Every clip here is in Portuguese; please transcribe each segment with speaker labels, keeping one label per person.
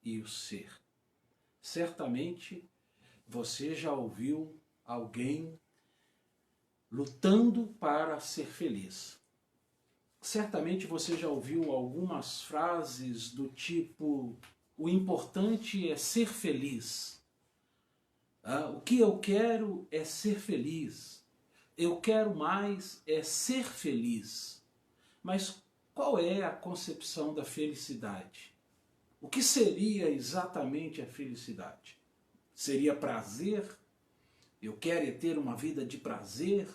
Speaker 1: e o ser. Certamente você já ouviu alguém lutando para ser feliz. Certamente você já ouviu algumas frases do tipo: o importante é ser feliz. O que eu quero é ser feliz. Eu quero mais é ser feliz. Mas qual é a concepção da felicidade? O que seria exatamente a felicidade? Seria prazer? Eu quero é ter uma vida de prazer?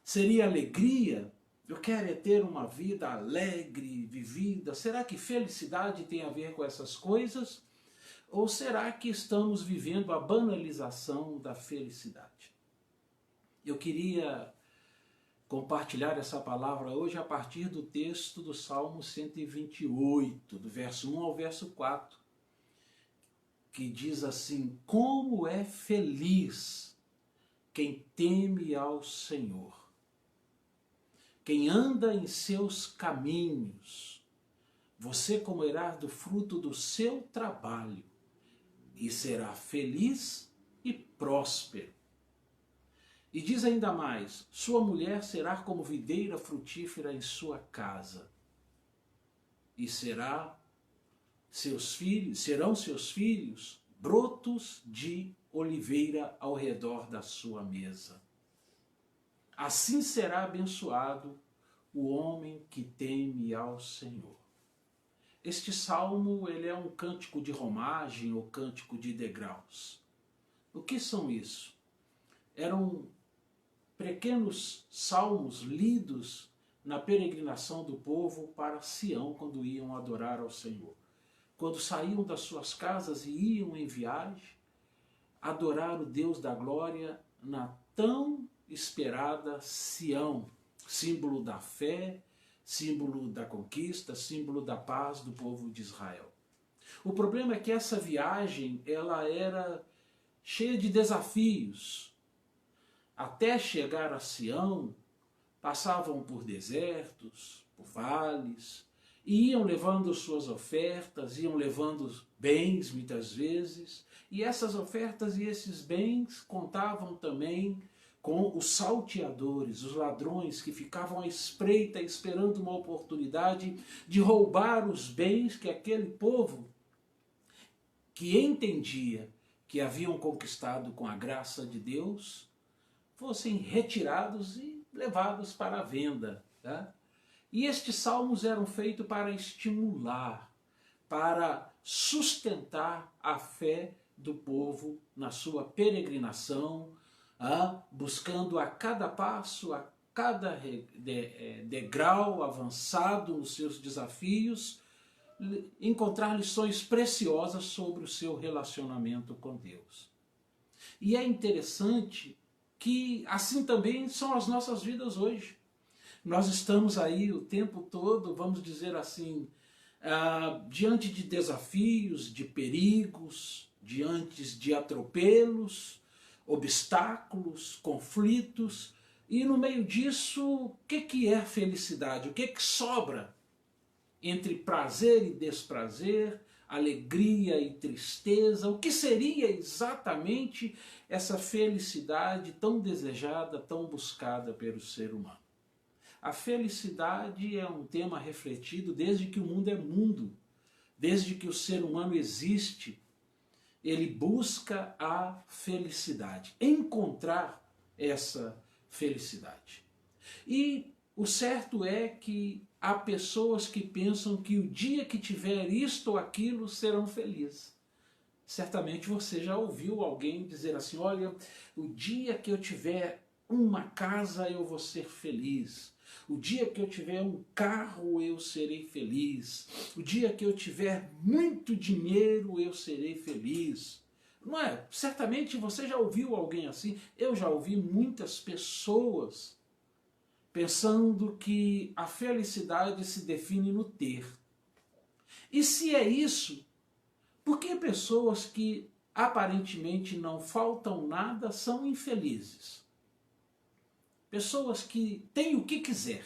Speaker 1: Seria alegria? Eu quero é ter uma vida alegre, vivida. Será que felicidade tem a ver com essas coisas? Ou será que estamos vivendo a banalização da felicidade? Eu queria compartilhar essa palavra hoje a partir do texto do Salmo 128, do verso 1 ao verso 4, que diz assim: como é feliz quem teme ao Senhor, quem anda em seus caminhos. Você comerá do fruto do seu trabalho e será feliz e próspero. E diz ainda mais: sua mulher será como videira frutífera em sua casa, e serão seus filhos brotos de oliveira ao redor da sua mesa. Assim será abençoado o homem que teme ao Senhor. Este salmo ele é um cântico de romagem ou cântico de degraus. O que são isso? Eram pequenos salmos lidos na peregrinação do povo para Sião quando iam adorar ao Senhor. Quando saíam das suas casas e iam em viagem, adorar o Deus da glória na tão esperada Sião, símbolo da fé, símbolo da conquista, símbolo da paz do povo de Israel. O problema é que essa viagem ela era cheia de desafios. Até chegar a Sião, passavam por desertos, por vales, e iam levando suas ofertas, iam levando bens muitas vezes, e essas ofertas e esses bens contavam também com os salteadores, os ladrões que ficavam à espreita esperando uma oportunidade de roubar os bens que aquele povo que entendia que haviam conquistado com a graça de Deus fossem retirados e levados para a venda. Tá? E estes salmos eram feitos para estimular, para sustentar a fé do povo na sua peregrinação, buscando a cada passo, a cada degrau avançado nos seus desafios, encontrar lições preciosas sobre o seu relacionamento com Deus. E é interessante que assim também são as nossas vidas hoje. Nós estamos aí o tempo todo, vamos dizer assim, diante de desafios, de perigos, diante de atropelos, obstáculos, conflitos, e no meio disso, o que é felicidade? O que sobra entre prazer e desprazer, alegria e tristeza? O que seria exatamente essa felicidade tão desejada, tão buscada pelo ser humano? A felicidade é um tema refletido desde que o mundo é mundo, desde que o ser humano existe. Ele busca a felicidade, encontrar essa felicidade. E o certo é que há pessoas que pensam que o dia que tiver isto ou aquilo serão felizes. Certamente você já ouviu alguém dizer assim: olha, o dia que eu tiver uma casa eu vou ser feliz. O dia que eu tiver um carro eu serei feliz. O dia que eu tiver muito dinheiro eu serei feliz. Não é? Certamente você já ouviu alguém assim. Eu já ouvi muitas pessoas pensando que a felicidade se define no ter. E se é isso, por que pessoas que aparentemente não faltam nada são infelizes? Pessoas que têm o que quiser,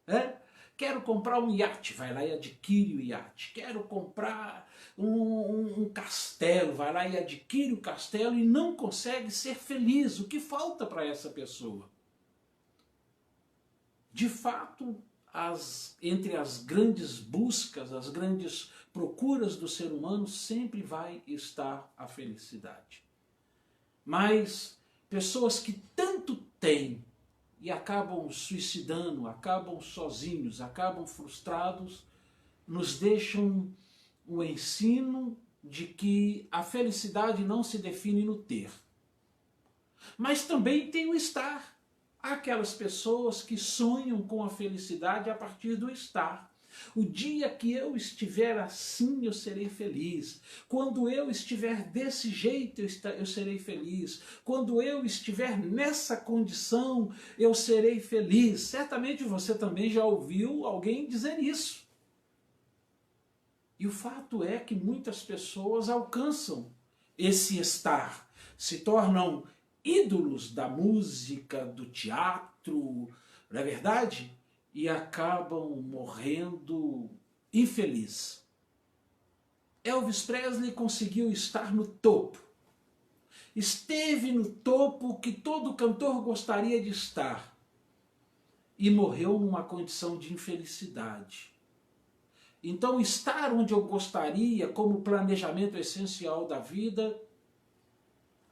Speaker 1: né? Quero comprar um iate, vai lá e adquire o iate. Quero comprar um castelo, vai lá e adquire o castelo e não consegue ser feliz. O que falta para essa pessoa? De fato, entre as grandes buscas, as grandes procuras do ser humano, sempre vai estar a felicidade. Mas pessoas que tanto têm e acabam suicidando, acabam sozinhos, acabam frustrados, nos deixam o ensino de que a felicidade não se define no ter. Mas também tem o estar. Há aquelas pessoas que sonham com a felicidade a partir do estar. O dia que eu estiver assim, eu serei feliz. Quando eu estiver desse jeito, eu serei feliz. Quando eu estiver nessa condição, eu serei feliz. Certamente você também já ouviu alguém dizer isso. E o fato é que muitas pessoas alcançam esse estar, se tornam ídolos da música, do teatro, não é verdade? E acabam morrendo infeliz. Elvis Presley conseguiu estar no topo. Esteve no topo que todo cantor gostaria de estar. E morreu numa condição de infelicidade. Então, estar onde eu gostaria, como planejamento essencial da vida,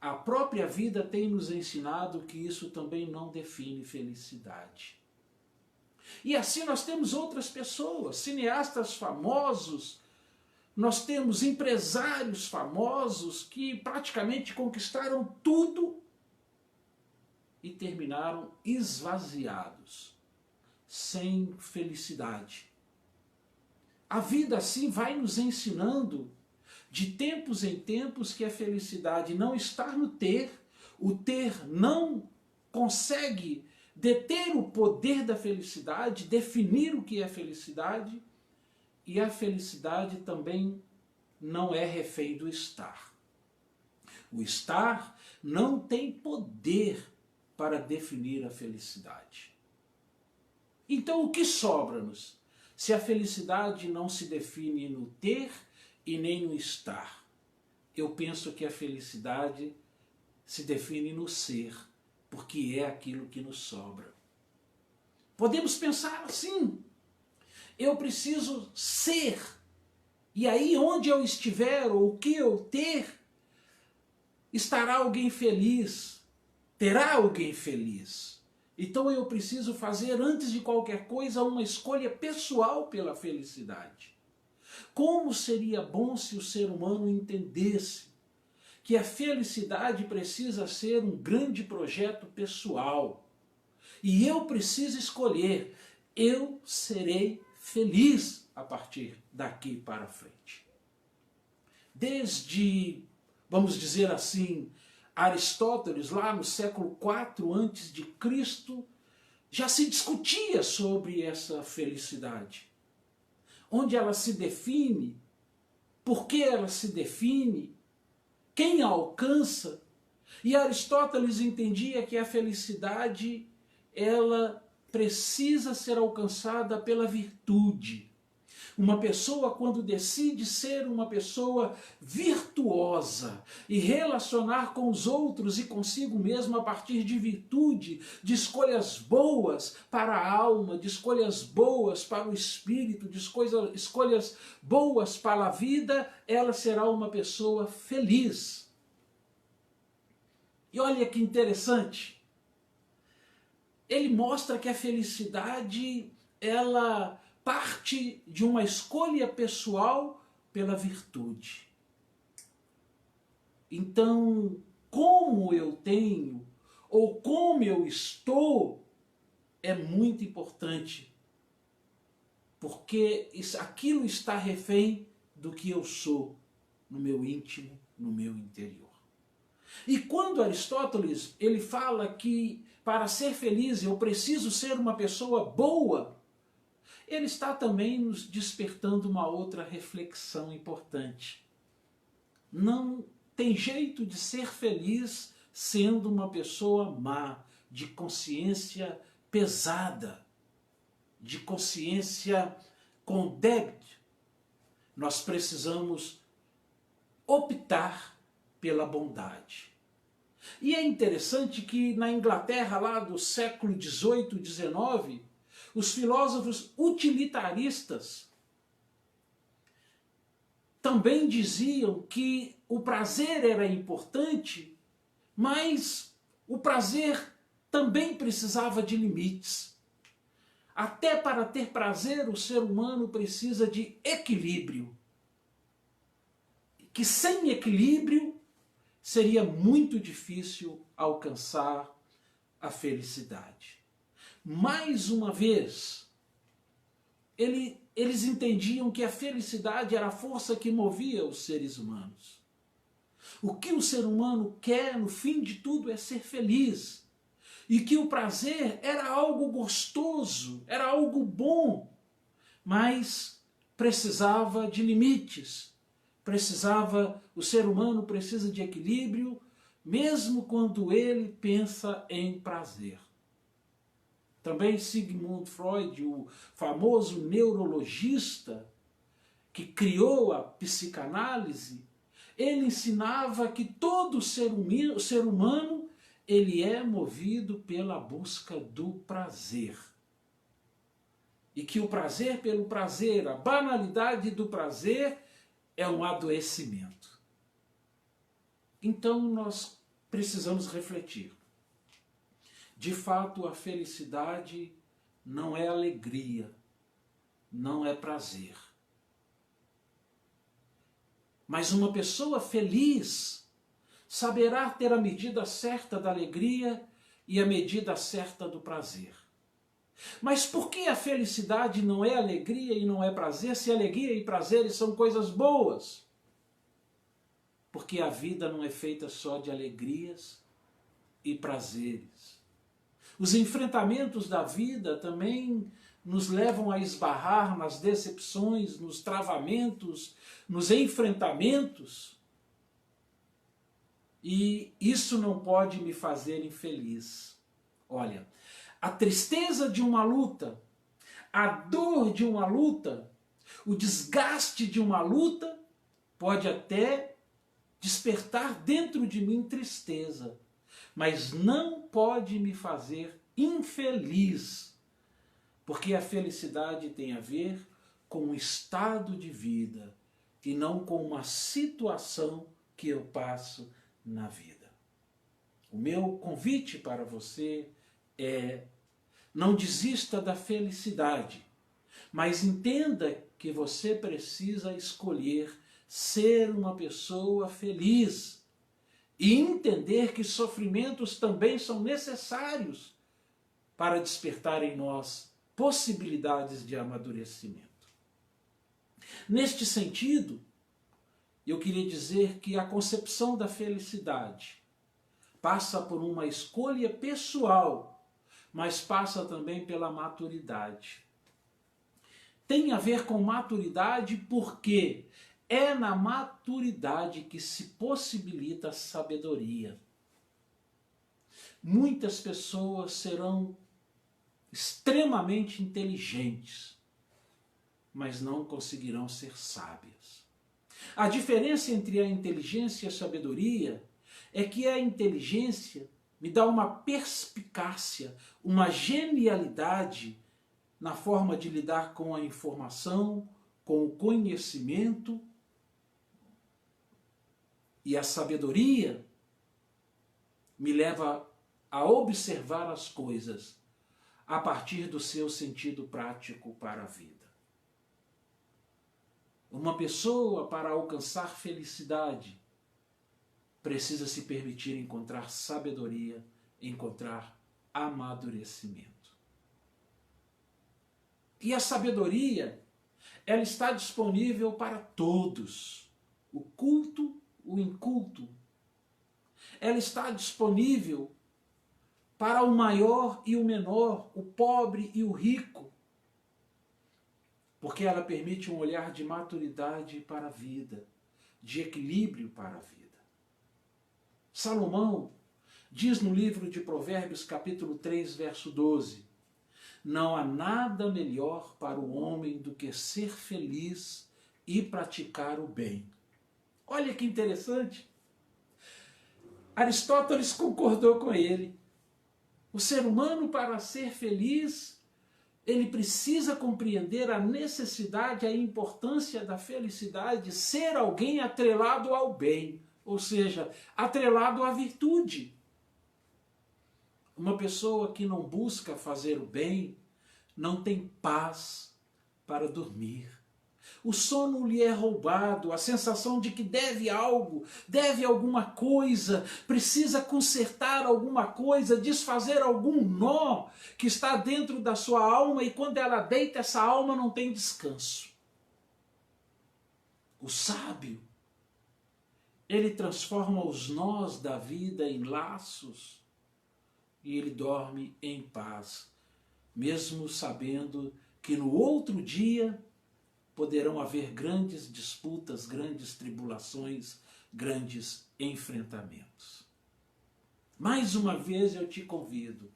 Speaker 1: a própria vida tem nos ensinado que isso também não define felicidade. E assim nós temos outras pessoas, cineastas famosos, nós temos empresários famosos que praticamente conquistaram tudo e terminaram esvaziados, sem felicidade. A vida assim vai nos ensinando de tempos em tempos que a felicidade não está no ter, o ter não consegue deter o poder da felicidade, definir o que é felicidade, e a felicidade também não é refém do estar. O estar não tem poder para definir a felicidade. Então o que sobra-nos? Se a felicidade não se define no ter e nem no estar, eu penso que a felicidade se define no ser, porque é aquilo que nos sobra. Podemos pensar assim, eu preciso ser, e aí onde eu estiver, ou o que eu ter, estará alguém feliz, terá alguém feliz. Então eu preciso fazer, antes de qualquer coisa, uma escolha pessoal pela felicidade. Como seria bom se o ser humano entendesse que a felicidade precisa ser um grande projeto pessoal. E eu preciso escolher, eu serei feliz a partir daqui para frente. Desde, vamos dizer assim, Aristóteles, lá no século IV a.C., já se discutia sobre essa felicidade. Onde ela se define, por que ela se define, quem a alcança. E Aristóteles entendia que a felicidade, ela precisa ser alcançada pela virtude. Uma pessoa, quando decide ser uma pessoa virtuosa e relacionar com os outros e consigo mesmo a partir de virtude, de escolhas boas para a alma, de escolhas boas para o espírito, de escolhas boas para a vida, ela será uma pessoa feliz. E olha que interessante, ele mostra que a felicidade, ela parte de uma escolha pessoal pela virtude. Então, como eu tenho, ou como eu estou, é muito importante. Porque aquilo está refém do que eu sou, no meu íntimo, no meu interior. E quando Aristóteles, ele fala que para ser feliz eu preciso ser uma pessoa boa, ele está também nos despertando uma outra reflexão importante. Não tem jeito de ser feliz sendo uma pessoa má, de consciência pesada. de consciência com débito, nós precisamos optar pela bondade. E é interessante que na Inglaterra, lá do século XVIII, XIX, os filósofos utilitaristas também diziam que o prazer era importante, mas o prazer também precisava de limites. Até para ter prazer, o ser humano precisa de equilíbrio. Que sem equilíbrio seria muito difícil alcançar a felicidade. Mais uma vez, eles entendiam que a felicidade era a força que movia os seres humanos. O que o ser humano quer, no fim de tudo, é ser feliz. E que o prazer era algo gostoso, era algo bom, mas precisava de limites. O ser humano precisa de equilíbrio, mesmo quando ele pensa em prazer. Também Sigmund Freud, o famoso neurologista que criou a psicanálise, ele ensinava que todo ser humano ele é movido pela busca do prazer. E que o prazer pelo prazer, a banalidade do prazer, é um adoecimento. Então nós precisamos refletir. De fato, a felicidade não é alegria, não é prazer. Mas uma pessoa feliz saberá ter a medida certa da alegria e a medida certa do prazer. Mas por que a felicidade não é alegria e não é prazer, se alegria e prazeres são coisas boas? Porque a vida não é feita só de alegrias e prazeres. Os enfrentamentos da vida também nos levam a esbarrar nas decepções, nos travamentos, nos enfrentamentos. E isso não pode me fazer infeliz. Olha, a tristeza de uma luta, a dor de uma luta, o desgaste de uma luta pode até despertar dentro de mim tristeza, mas não pode me fazer infeliz, porque a felicidade tem a ver com um estado de vida e não com uma situação que eu passo na vida. O meu convite para você é: não desista da felicidade, mas entenda que você precisa escolher ser uma pessoa feliz e entender que sofrimentos também são necessários para despertar em nós possibilidades de amadurecimento. Neste sentido, eu queria dizer que a concepção da felicidade passa por uma escolha pessoal, mas passa também pela maturidade. Tem a ver com maturidade porque é na maturidade que se possibilita a sabedoria. Muitas pessoas serão extremamente inteligentes, mas não conseguirão ser sábias. A diferença entre a inteligência e a sabedoria é que a inteligência me dá uma perspicácia, uma genialidade na forma de lidar com a informação, com o conhecimento, e a sabedoria me leva a observar as coisas a partir do seu sentido prático para a vida. Uma pessoa, para alcançar felicidade, precisa se permitir encontrar sabedoria, encontrar amadurecimento. E a sabedoria, ela está disponível para todos, o culto, o inculto. Ela está disponível para o maior e o menor, o pobre e o rico, porque ela permite um olhar de maturidade para a vida, de equilíbrio para a vida. Salomão diz no livro de Provérbios, capítulo 3, verso 12, Não há nada melhor para o homem do que ser feliz e praticar o bem. Olha que interessante. Aristóteles concordou com ele. O ser humano, para ser feliz, ele precisa compreender a necessidade, a importância da felicidade, ser alguém atrelado ao bem, ou seja, atrelado à virtude. Uma pessoa que não busca fazer o bem, não tem paz para dormir. O sono lhe é roubado, a sensação de que deve algo, deve alguma coisa, precisa consertar alguma coisa, desfazer algum nó que está dentro da sua alma, e quando ela deita, essa alma não tem descanso. O sábio, ele transforma os nós da vida em laços e ele dorme em paz, mesmo sabendo que no outro dia poderão haver grandes disputas, grandes tribulações, grandes enfrentamentos. Mais uma vez eu te convido,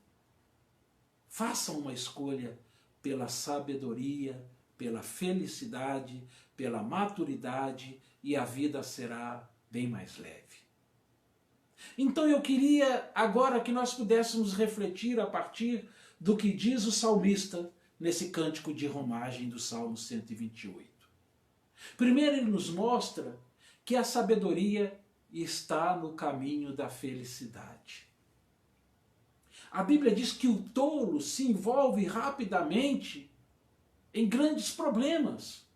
Speaker 1: faça uma escolha pela sabedoria, pela felicidade, pela maturidade, e a vida será bem mais leve. Então eu queria agora que nós pudéssemos refletir a partir do que diz o salmista nesse cântico de romagem do Salmo 128. Primeiro ele nos mostra que a sabedoria está no caminho da felicidade. A Bíblia diz que o tolo se envolve rapidamente em grandes problemas,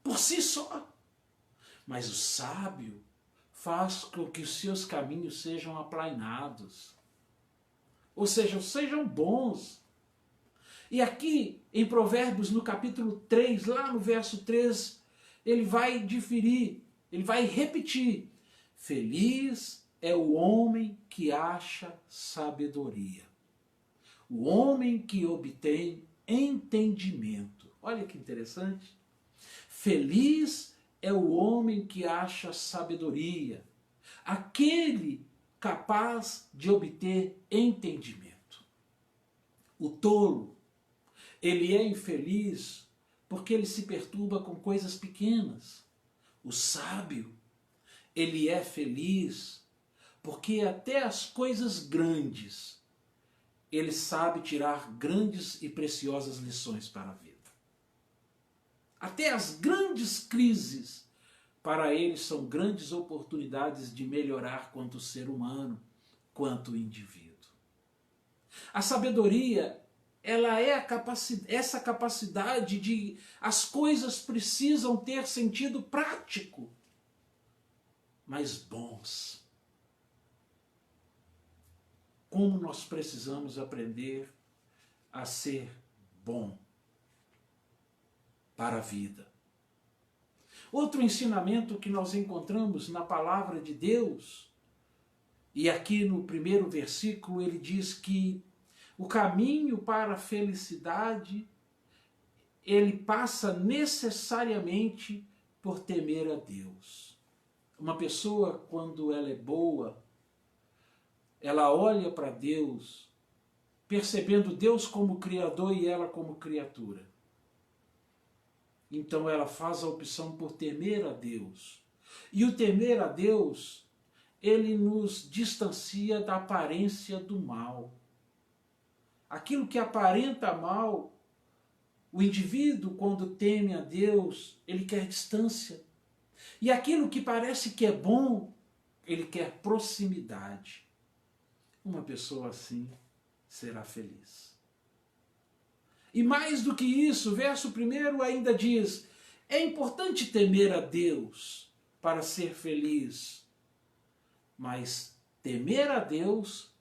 Speaker 1: por si só. Mas o sábio faz com que os seus caminhos sejam aplainados, ou seja, sejam bons. E aqui em Provérbios, no capítulo 3, lá no verso 3, ele vai diferir, ele vai repetir: feliz é o homem que acha sabedoria, o homem que obtém entendimento. Olha que interessante. Feliz é o homem que acha sabedoria, aquele capaz de obter entendimento. O tolo, ele é infeliz porque ele se perturba com coisas pequenas. O sábio, ele é feliz porque até as coisas grandes ele sabe tirar grandes e preciosas lições para a vida. Até as grandes crises, para ele, são grandes oportunidades de melhorar quanto ser humano, quanto indivíduo. A sabedoria, ela é essa capacidade de as coisas precisam ter sentido prático, mas bons. Como nós precisamos aprender a ser bom para a vida. Outro ensinamento que nós encontramos na palavra de Deus, e aqui no primeiro versículo ele diz que o caminho para a felicidade, ele passa necessariamente por temer a Deus. Uma pessoa, quando ela é boa, ela olha para Deus, percebendo Deus como Criador e ela como criatura. Então ela faz a opção por temer a Deus. E o temer a Deus, ele nos distancia da aparência do mal. Aquilo que aparenta mal, o indivíduo, quando teme a Deus, ele quer distância. E aquilo que parece que é bom, ele quer proximidade. Uma pessoa assim será feliz. E mais do que isso, o verso 1 ainda diz: é importante temer a Deus para ser feliz, mas temer a Deus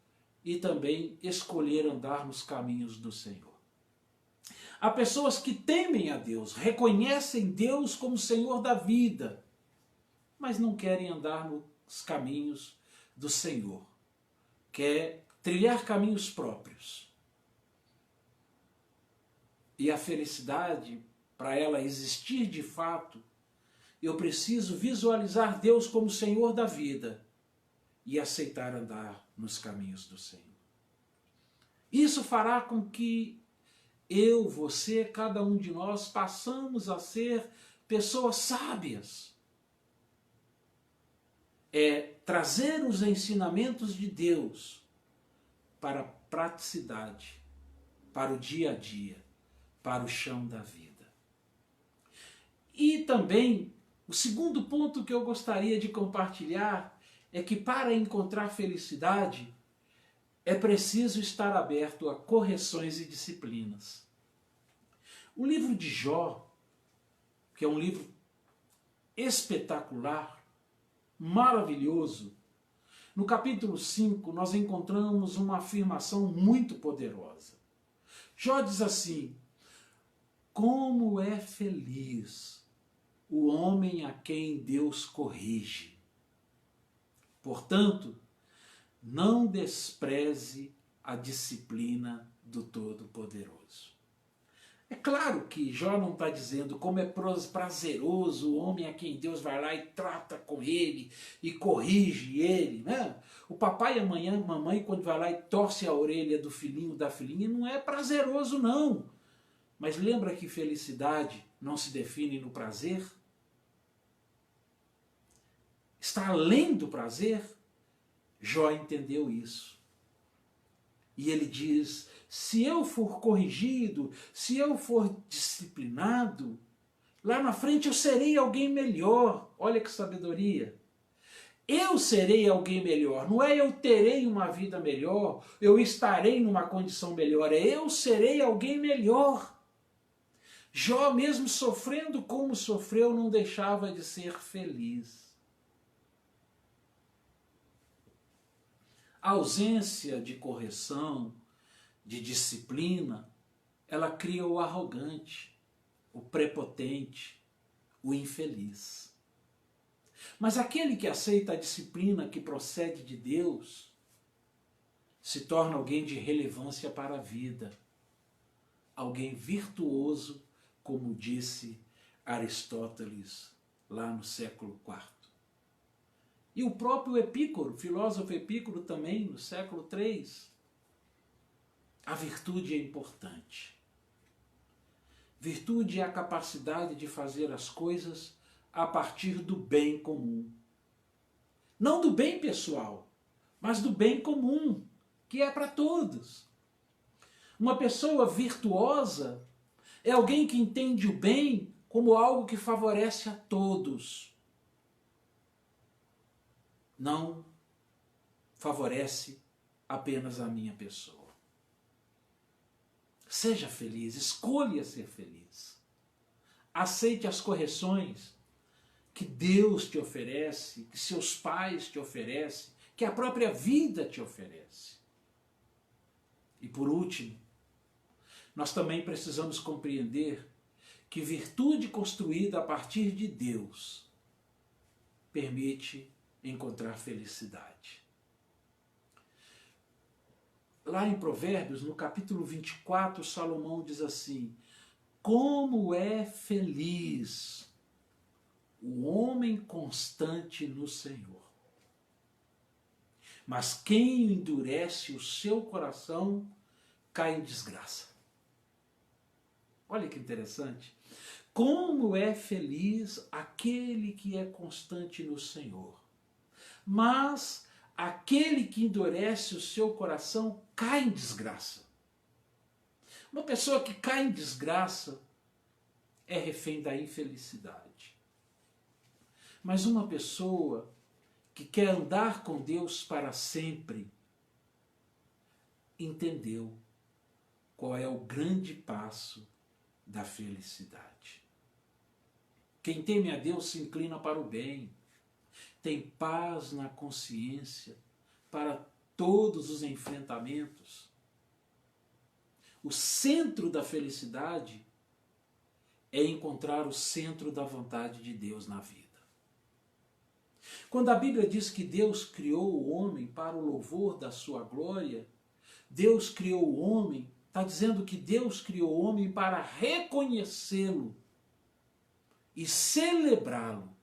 Speaker 1: e também escolher andar nos caminhos do Senhor. Há pessoas que temem a Deus, reconhecem Deus como Senhor da vida, mas não querem andar nos caminhos do Senhor. Quer trilhar caminhos próprios. E a felicidade, para ela existir de fato, eu preciso visualizar Deus como Senhor da vida e aceitar andar nos caminhos do Senhor. Isso fará com que eu, você, cada um de nós passamos a ser pessoas sábias. É trazer os ensinamentos de Deus para a praticidade, para o dia a dia, para o chão da vida. E também, o segundo ponto que eu gostaria de compartilhar é que para encontrar felicidade é preciso estar aberto a correções e disciplinas. O livro de Jó, que é um livro espetacular, maravilhoso, no capítulo 5 nós encontramos uma afirmação muito poderosa. Jó diz assim: como é feliz o homem a quem Deus corrige. Portanto, não despreze a disciplina do Todo-Poderoso. É claro que Jó não está dizendo como é prazeroso o homem a quem Deus vai lá e trata com ele e corrige ele, né? O papai e a mamãe, quando vai lá e torce a orelha do filhinho, da filhinha, não é prazeroso não. Mas lembra que felicidade não se define no prazer? Está além do prazer? Jó entendeu isso. E ele diz: se eu for corrigido, se eu for disciplinado, lá na frente eu serei alguém melhor. Olha que sabedoria. Eu serei alguém melhor. Não é eu terei uma vida melhor, eu estarei numa condição melhor. É eu serei alguém melhor. Jó, mesmo sofrendo como sofreu, não deixava de ser feliz. A ausência de correção, de disciplina, ela cria o arrogante, o prepotente, o infeliz. Mas aquele que aceita a disciplina que procede de Deus, se torna alguém de relevância para a vida, alguém virtuoso, como disse Aristóteles lá no século IV. E o próprio Epícoro, filósofo Epícoro também, no século III. A virtude é importante. Virtude é a capacidade de fazer as coisas a partir do bem comum. Não do bem pessoal, mas do bem comum, que é para todos. Uma pessoa virtuosa é alguém que entende o bem como algo que favorece a todos. Não favorece apenas a minha pessoa. Seja feliz, escolha ser feliz. Aceite as correções que Deus te oferece, que seus pais te oferecem, que a própria vida te oferece. E por último, nós também precisamos compreender que virtude construída a partir de Deus permite encontrar felicidade. Lá em Provérbios, no capítulo 24, Salomão diz assim: como é feliz o homem constante no Senhor. Mas quem endurece o seu coração cai em desgraça. Olha que interessante. Como é feliz aquele que é constante no Senhor. Mas aquele que endurece o seu coração cai em desgraça. Uma pessoa que cai em desgraça é refém da infelicidade. Mas uma pessoa que quer andar com Deus para sempre entendeu qual é o grande passo da felicidade. Quem teme a Deus se inclina para o bem, tem paz na consciência para todos os enfrentamentos. O centro da felicidade é encontrar o centro da vontade de Deus na vida. Quando a Bíblia diz que Deus criou o homem para o louvor da sua glória, Deus criou o homem, está dizendo que Deus criou o homem para reconhecê-lo e celebrá-lo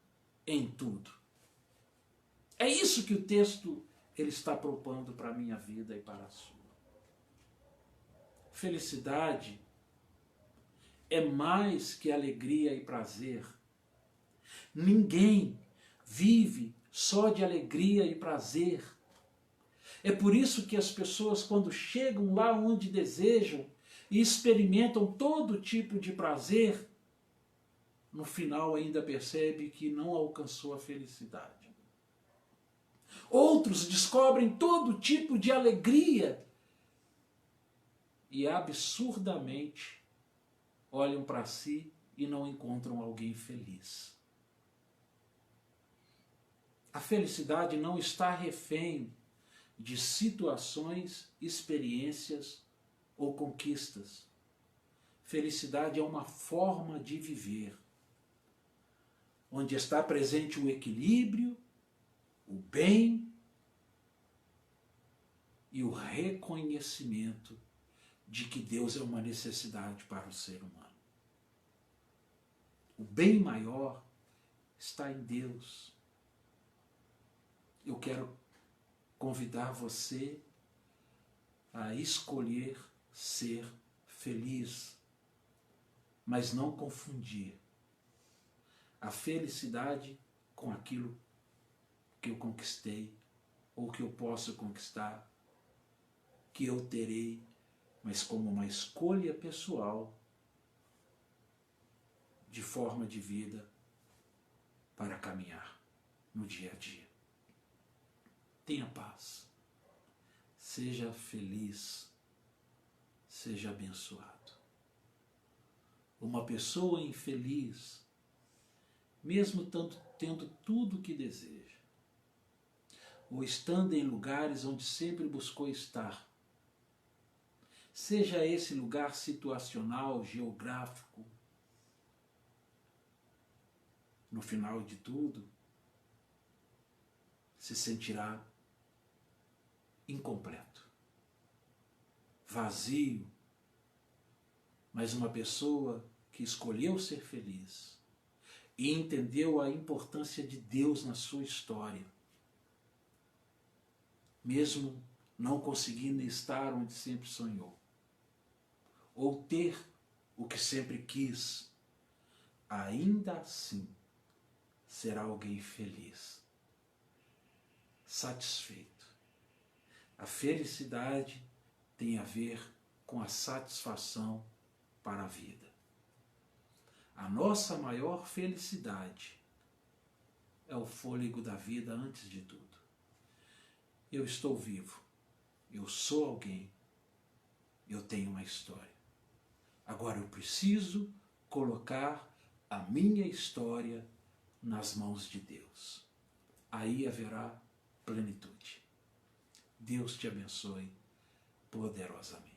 Speaker 1: em tudo. É isso que o texto ele está propondo para a minha vida e para a sua. Felicidade é mais que alegria e prazer. Ninguém vive só de alegria e prazer. É por isso que as pessoas, quando chegam lá onde desejam e experimentam todo tipo de prazer, no final ainda percebe que não alcançou a felicidade. Outros descobrem todo tipo de alegria e absurdamente olham para si e não encontram alguém feliz. A felicidade não está refém de situações, experiências ou conquistas. Felicidade é uma forma de viver, onde está presente o equilíbrio, o bem e o reconhecimento de que Deus é uma necessidade para o ser humano. O bem maior está em Deus. Eu quero convidar você a escolher ser feliz, mas não confundir a felicidade com aquilo que eu conquistei ou que eu posso conquistar, que eu terei, mas como uma escolha pessoal de forma de vida para caminhar no dia a dia. Tenha paz, seja feliz, seja abençoado. Uma pessoa infeliz, mesmo tendo tudo o que deseja, ou estando em lugares onde sempre buscou estar, seja esse lugar situacional, geográfico, no final de tudo, se sentirá incompleto, vazio, mas uma pessoa que escolheu ser feliz e entendeu a importância de Deus na sua história, mesmo não conseguindo estar onde sempre sonhou, ou ter o que sempre quis, ainda assim será alguém feliz, satisfeito. A felicidade tem a ver com a satisfação para a vida. A nossa maior felicidade é o fôlego da vida antes de tudo. Eu estou vivo, eu sou alguém, eu tenho uma história. Agora eu preciso colocar a minha história nas mãos de Deus. Aí haverá plenitude. Deus te abençoe poderosamente.